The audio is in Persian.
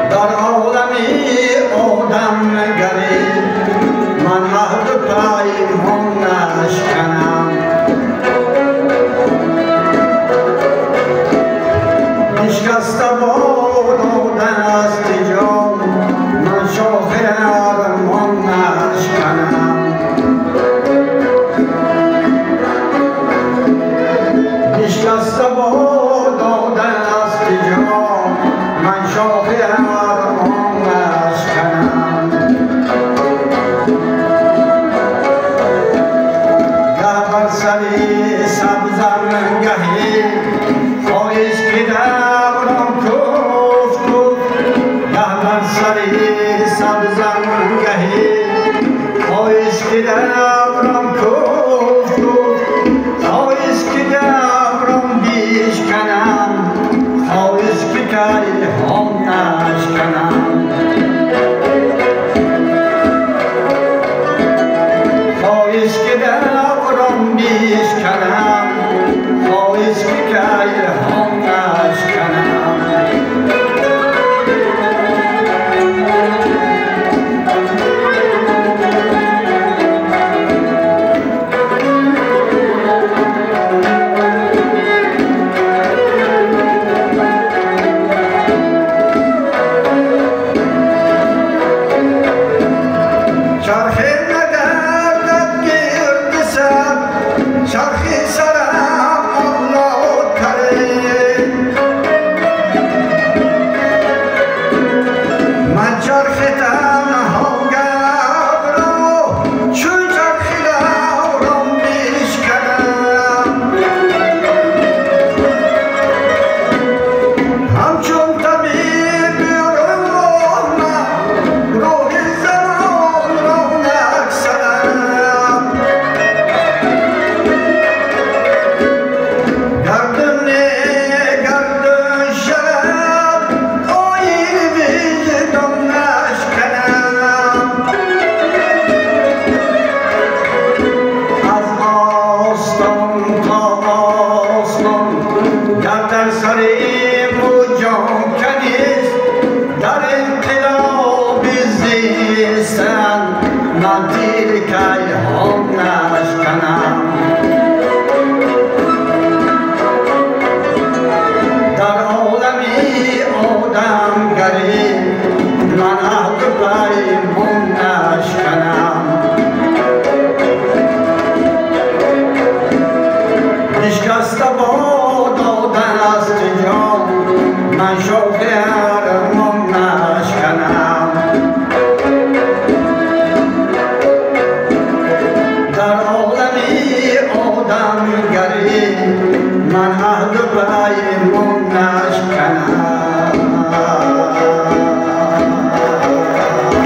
در عالمی آدمگری من عهد و پیمان نشکنم. نشکسته باد آدن است جان من شاخ ارمان نشکنم. نشکسته باد آدن است جان من شاخ ارمان نشکنم. گه بر سری سبزم گهی خواهش که دورم کفت کفت. گه بر سری سبزم گهی خواهش که دورم کفت کفت. خواهش که دورم بیشکنم خواهش که کیهان نشکنم. خواهش که دورم بیشکنم خواهش که کیهان نشکنم. چرخی ندردد گرد سر چرخی سرم اولادتره. من چرخ تنها گبرم چون چرخ دورم بیشکنم. همچون طبیب روح من روح زمان را نگسلم. گردن گردن شود آیین وجدان نشکنم. از آستان تا آسمان گردن سریم و جان کنیست. در انقلاب زیستن من تیر